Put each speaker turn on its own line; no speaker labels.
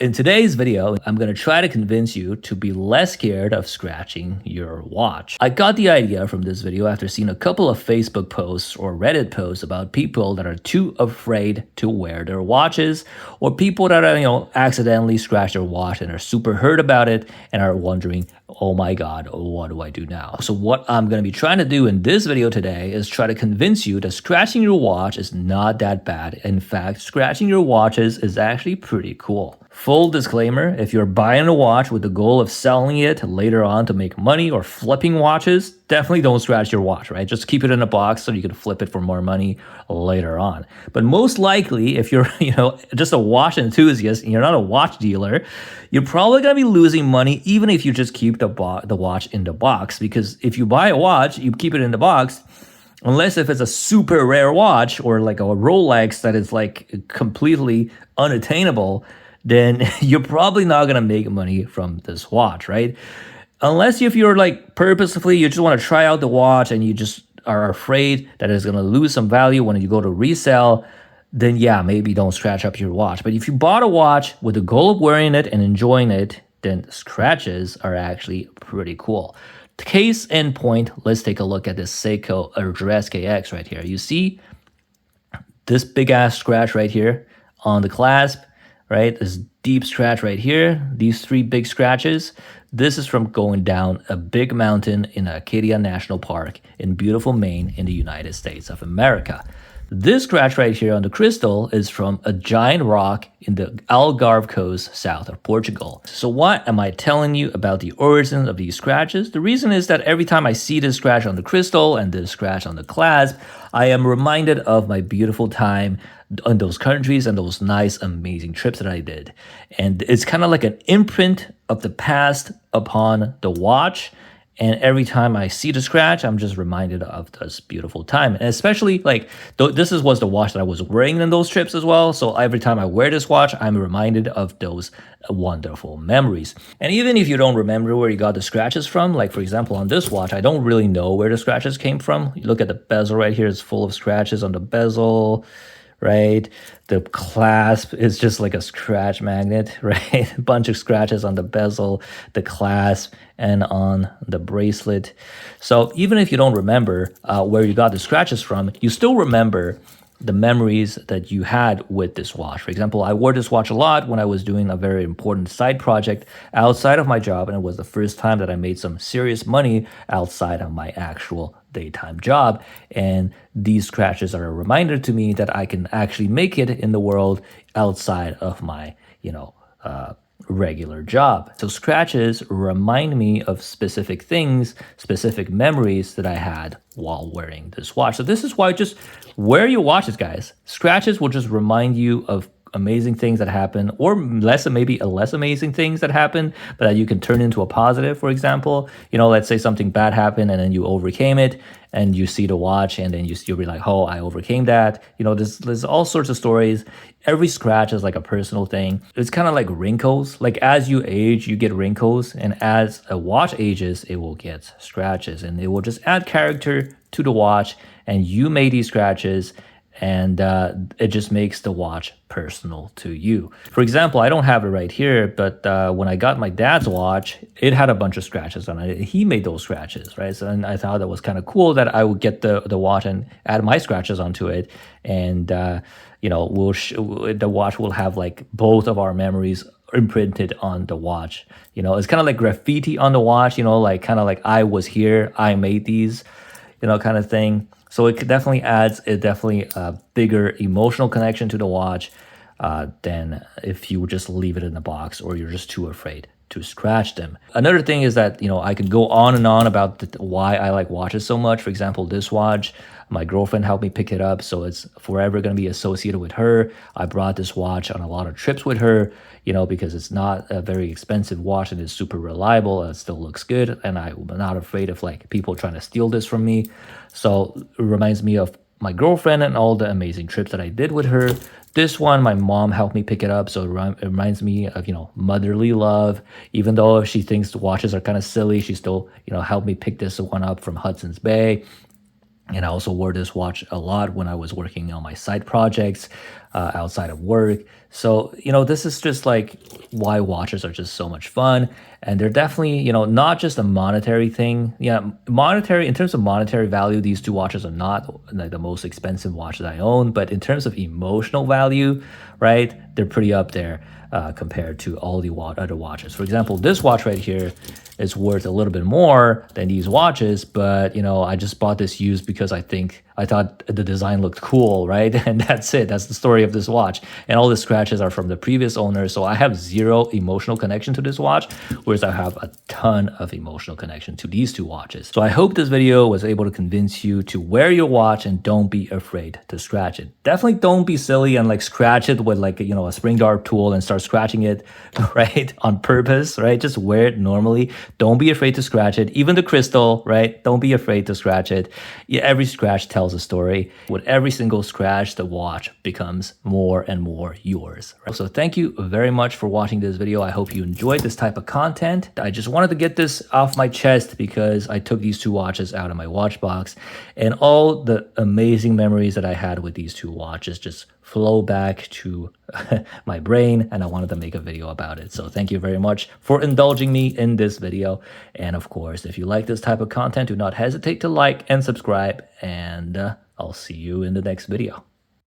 In today's video, I'm going to try to convince you to be less scared of scratching your watch. I got the idea from this video after seeing a couple of Facebook posts or Reddit posts about people that are too afraid to wear their watches, or people that are, accidentally scratch their watch and are super hurt about it and are wondering, oh my God, what do I do now? So what I'm going to be trying to do in this video today is try to convince you that scratching your watch is not that bad. In fact, scratching your watches is actually pretty cool. Full disclaimer, if you're buying a watch with the goal of selling it later on to make money or flipping watches, definitely don't scratch your watch, right? Just keep it in a box so you can flip it for more money later on. But most likely, if you're, just a watch enthusiast and you're not a watch dealer, you're probably going to be losing money even if you just keep the watch in the box. Because if you buy a watch, you keep it in the box, unless if it's a super rare watch or like a Rolex that is like completely unattainable, then you're probably not going to make money from this watch, right? Unless if you're like purposefully, you just want to try out the watch and you just are afraid that it's going to lose some value when you go to resell, then yeah, maybe don't scratch up your watch. But if you bought a watch with the goal of wearing it and enjoying it, then scratches are actually pretty cool. Case in point, let's take a look at this Seiko Address KX right here. You see this big ass scratch right here on the clasp, right? This deep scratch right here, these three big scratches. This is from going down a big mountain in Acadia National Park in beautiful Maine in the United States of America. This scratch right here on the crystal is from a giant rock in the Algarve coast south of Portugal. So what am I telling you about the origin of these scratches? The reason is that every time I see this scratch on the crystal and this scratch on the clasp, I am reminded of my beautiful time in those countries and those nice, amazing trips that I did. And it's kind of like an imprint of the past upon the watch. And every time I see the scratch, I'm just reminded of this beautiful time. And especially like, this was the watch that I was wearing in those trips as well. So every time I wear this watch, I'm reminded of those wonderful memories. And even if you don't remember where you got the scratches from, like for example, on this watch, I don't really know where the scratches came from. You look at the bezel right here, it's full of scratches on the bezel, right? The clasp is just like a scratch magnet, right? A bunch of scratches on the bezel, the clasp, and on the bracelet. So even if you don't remember where you got the scratches from, you still remember the memories that you had with this watch. For example, I wore this watch a lot when I was doing a very important side project outside of my job, and it was the first time that I made some serious money outside of my actual daytime job. And these scratches are a reminder to me that I can actually make it in the world outside of my, regular job. So scratches remind me of specific things, specific memories that I had while wearing this watch. So this is why just wear your watches, guys. Scratches will just remind you of amazing things that happen, or maybe less amazing things that happen, but that you can turn into a positive. For example, let's say something bad happened and then you overcame it, and you see the watch and then you'll be like, oh, I overcame that. There's all sorts of stories. Every scratch is like a personal thing. It's kind of like wrinkles. Like as you age, you get wrinkles, and as a watch ages, it will get scratches, and it will just add character to the watch. And you made these scratches, and it just makes the watch personal to you. For example, I don't have it right here, but when I got my dad's watch, it had a bunch of scratches on it. He made those scratches, right? So and I thought that was kind of cool that I would get the watch and add my scratches onto it, and the watch will have like both of our memories imprinted on the watch. It's kind of like graffiti on the watch. Like kind of like I was here, I made these, kind of thing. So it definitely adds a bigger emotional connection to the watch than if you just leave it in the box or you're just too afraid to scratch them. Another thing is that, I can go on and on about why I like watches so much. For example, this watch, my girlfriend helped me pick it up, so it's forever going to be associated with her. I brought this watch on a lot of trips with her, because it's not a very expensive watch and it's super reliable. It still looks good, and I'm not afraid of like people trying to steal this from me. So it reminds me of my girlfriend and all the amazing trips that I did with her. This one, my mom helped me pick it up, so it reminds me of, motherly love. Even though she thinks the watches are kind of silly, she still, helped me pick this one up from Hudson's Bay. And I also wore this watch a lot when I was working on my side projects outside of work. So, this is just like why watches are just so much fun. And they're definitely, not just a monetary thing. Yeah, monetary, in terms of monetary value, these two watches are not like the most expensive watches I own. But in terms of emotional value, right, they're pretty up there compared to all the other watches. For example, this watch right here is worth a little bit more than these watches, but I just bought this used because I thought the design looked cool, right? And that's it. That's the story of this watch. And all the scratches are from the previous owner, so I have zero emotional connection to this watch, whereas I have a ton of emotional connection to these two watches. So I hope this video was able to convince you to wear your watch and don't be afraid to scratch it. Definitely don't be silly and like scratch it with like a spring guard tool and start scratching it, right, on purpose, right? Just wear it normally. Don't be afraid to scratch it. Even the crystal, right? Don't be afraid to scratch it. Yeah, every scratch tells a story. With every single scratch, the watch becomes more and more yours. Right? So thank you very much for watching this video. I hope you enjoyed this type of content. I just wanted to get this off my chest because I took these two watches out of my watch box, and all the amazing memories that I had with these two watches just flow back to my brain, and I wanted to make a video about it. So thank you very much for indulging me in this video. And of course, if you like this type of content, do not hesitate to like and subscribe, and I'll see you in the next video.